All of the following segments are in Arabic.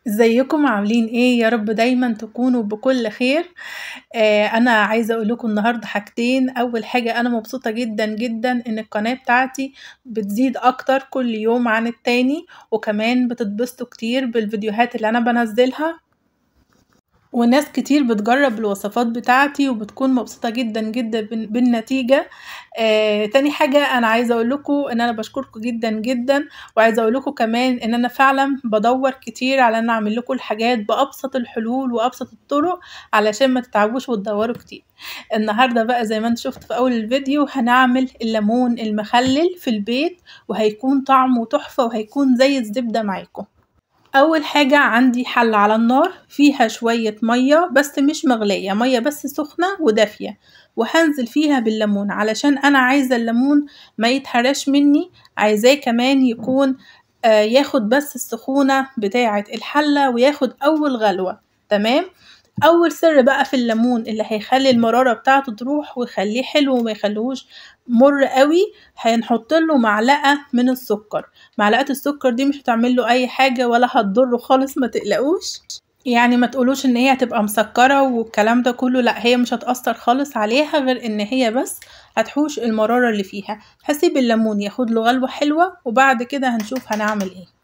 ازيكم عاملين ايه؟ يا رب دايما تكونوا بكل خير. انا عايزه اقول لكم النهارده حاجتين. اول حاجه، انا مبسوطه جدا جدا ان القناه بتاعتي بتزيد اكتر كل يوم عن التاني، وكمان بتتبسطوا كتير بالفيديوهات اللي انا بنزلها، وناس كتير بتجرب الوصفات بتاعتي وبتكون مبسوطة جدا جدا بالنتيجة. تاني حاجة، انا عايزة اقول لكم ان انا بشكركم جدا جدا، وعايزة اقول لكم كمان ان انا فعلا بدور كتير على ان اعمل لكم الحاجات بابسط الحلول وابسط الطرق علشان ما تتعبوش وتدوروا كتير. النهاردة بقى زي ما انت شفت في اول الفيديو هنعمل الليمون المخلل في البيت، وهيكون طعمه تحفة وهيكون زي الزبدة معاكم. اول حاجة، عندي حلة على النار فيها شوية مية بس مش مغلية، مية بس سخنة ودافية، وهنزل فيها بالليمون علشان انا عايزة الليمون ما يتهرش مني، عايزاه كمان يكون ياخد بس السخونة بتاعة الحلة وياخد اول غلوة. تمام. اول سر بقى في الليمون اللي هيخلي المرارة بتاعته تروح ويخليه حلو وما يخليهوش مر قوي، هنحط له معلقة من السكر. معلقة السكر دي مش هتعمل له اي حاجة ولا هتضره خالص، ما تقلقوش. يعني ما تقولوش ان هي هتبقى مسكرة والكلام ده كله، لا، هي مش هتأثر خالص عليها، غير ان هي بس هتحوش المرارة اللي فيها. هسيب الليمون ياخد له غلوة حلوة وبعد كده هنشوف هنعمل ايه.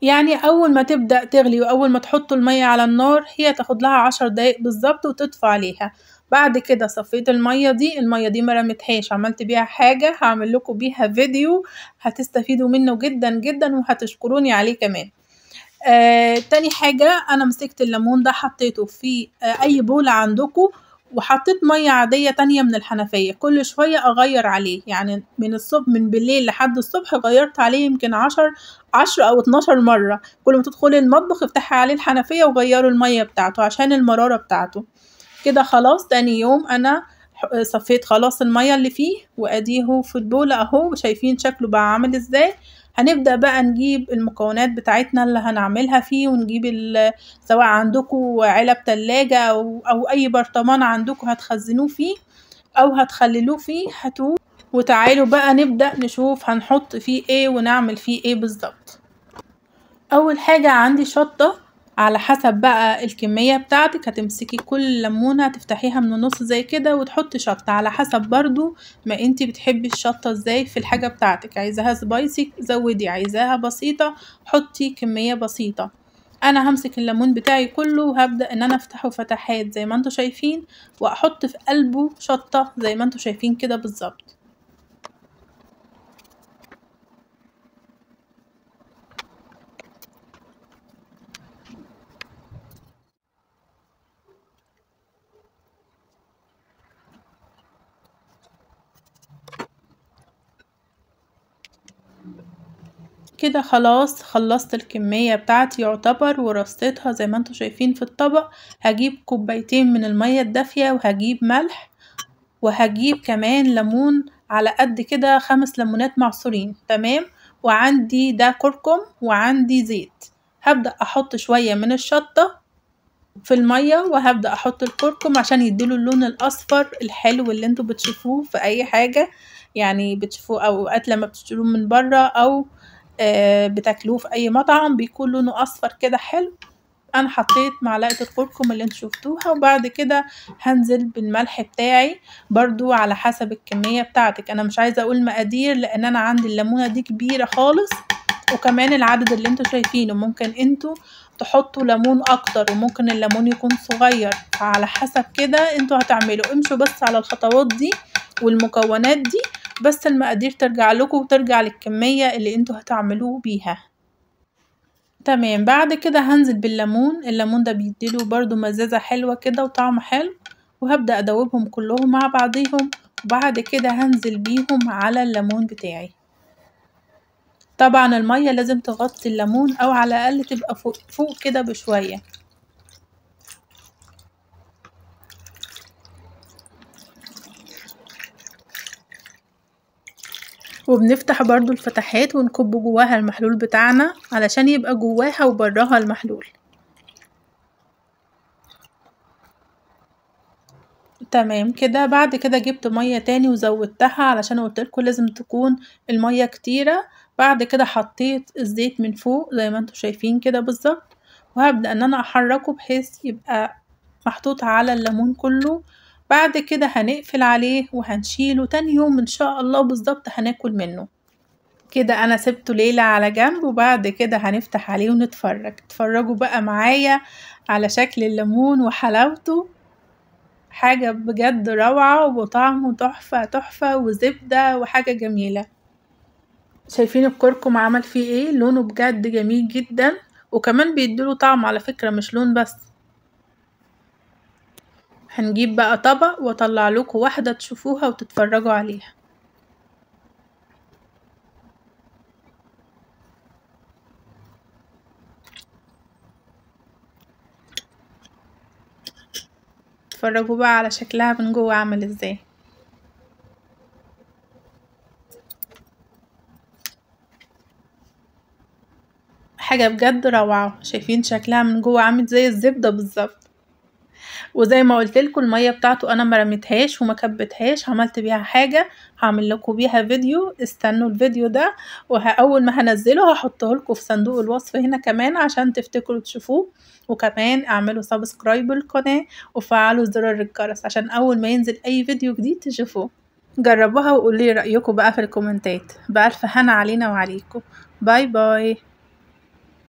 يعني اول ما تبدأ تغلي واول ما تحطوا المية على النار، هي تاخد لها 10 دقايق بالظبط وتطفى عليها. بعد كده صفيت المية دي ما رميتهاش، عملت بيها حاجة هعمل لكم بيها فيديو هتستفيدوا منه جدا جدا وهتشكروني عليه كمان. تاني حاجة، انا مسكت الليمون ده حطيته في اي بولة عندكم، وحطيت مية عادية تانية من الحنفية، كل شوية اغير عليه، يعني من الصبح من بالليل لحد الصبح غيرت عليه يمكن 10 او 12 مرة. كل ما تدخلي المطبخ افتحي عليه الحنفية وغيروا المية بتاعته عشان المرارة بتاعته. كده خلاص، تاني يوم انا صفيت خلاص المية اللي فيه، واديه في البولة اهو، شايفين شكله بقى عامل ازاي. هنبدأ بقى نجيب المكونات بتاعتنا اللي هنعملها فيه، ونجيب سواء عندكم علب تلاجة أو أي برطمان عندكم هتخزنوه فيه أو هتخللوه فيه، هاتوه وتعالوا بقى نبدأ نشوف هنحط فيه ايه ونعمل فيه ايه بالظبط. أول حاجة عندي شطة، على حسب بقى الكمية بتاعتك هتمسكي كل ليمونة تفتحيها من النص زي كده وتحطي شطة، على حسب برضو ما انتي بتحبي الشطة ازاي في الحاجة بتاعتك. عايزاها سبايسي زودي، عايزاها بسيطة حطي كمية بسيطة. انا همسك الليمون بتاعي كله وهبدأ ان انا افتحه فتحات زي ما انتوا شايفين، واحط في قلبه شطة زي ما انتوا شايفين كده بالظبط. كده خلاص خلصت الكمية بتاعتي يعتبر، ورصيتها زي ما انتوا شايفين في الطبق. هجيب كوبايتين من المية الدافية، وهجيب ملح، وهجيب كمان ليمون على قد كده 5 ليمونات معصورين. تمام. وعندي ده كركم وعندي زيت. هبدأ احط شوية من الشطة في المية، وهبدأ احط الكركم عشان يديله اللون الاصفر الحلو اللي انتوا بتشوفوه في اي حاجة، يعني بتشوفوه اوقات لما بتشتروه من بره او بتاكلوه في اي مطعم بيكون لونه اصفر كده حلو. انا حطيت معلقة الكركم اللي انتوا شفتوها، وبعد كده هنزل بالملح بتاعي برضو على حسب الكمية بتاعتك. انا مش عايزة اقول مقادير لان انا عندي الليمونة دي كبيرة خالص، وكمان العدد اللي انتوا شايفينه ممكن انتوا تحطوا ليمون اكتر وممكن الليمون يكون صغير، فعلى حسب كده انتوا هتعملوا. امشوا بس على الخطوات دي والمكونات دي، بس المقادير ترجع لكم وترجع للكمية اللي انتوا هتعملوه بيها. تمام. بعد كده هنزل بالليمون، الليمون ده بيديله برضو مزازة حلوة كده وطعم حلو، وهبدأ ادوبهم كلهم مع بعضيهم، وبعد كده هنزل بيهم على الليمون بتاعي. طبعا المية لازم تغطي الليمون او على الاقل تبقى فوق كده بشوية. وبنفتح برضو الفتحات ونكب جواها المحلول بتاعنا علشان يبقى جواها وبراها المحلول. تمام كده. بعد كده جبت مية تاني وزودتها علشان قلتلكوا لازم تكون المية كتيرة. بعد كده حطيت الزيت من فوق زي ما انتوا شايفين كده بالظبط، وهبدأ ان انا احركه بحيث يبقى محطوط على الليمون كله. بعد كده هنقفل عليه وهنشيله، تاني يوم ان شاء الله بالظبط هناكل منه. كده انا سبته ليلة على جنب، وبعد كده هنفتح عليه ونتفرج. اتفرجوا بقى معايا على شكل الليمون وحلاوته، حاجة بجد روعة وطعمه تحفة تحفة وزبدة وحاجة جميلة. شايفين الكركم عمل فيه ايه؟ لونه بجد جميل جدا، وكمان بيديله طعم على فكرة مش لون بس. هنجيب بقى طبق واطلع لكم واحدة تشوفوها وتتفرجوا عليها. اتفرجوا بقى على شكلها من جوه عامل ازاي. حاجة بجد روعة. شايفين شكلها من جوه عامل زي الزبدة بالظبط. وزي ما قلت لكم المية بتاعته انا ما رميتهاش وما كبتهاش، عملت بيها حاجة هعمل لكم بيها فيديو. استنوا الفيديو ده، واول ما هنزله هحطه لكم في صندوق الوصف هنا كمان عشان تفتكروا تشوفوه. وكمان اعملوا سبسكرايب للقناة وفعلوا زرار الجرس عشان اول ما ينزل اي فيديو جديد تشوفوه. جربوها وقولي رأيكم بقى في الكومنتات. بألف هنا علينا وعليكم. باي باي.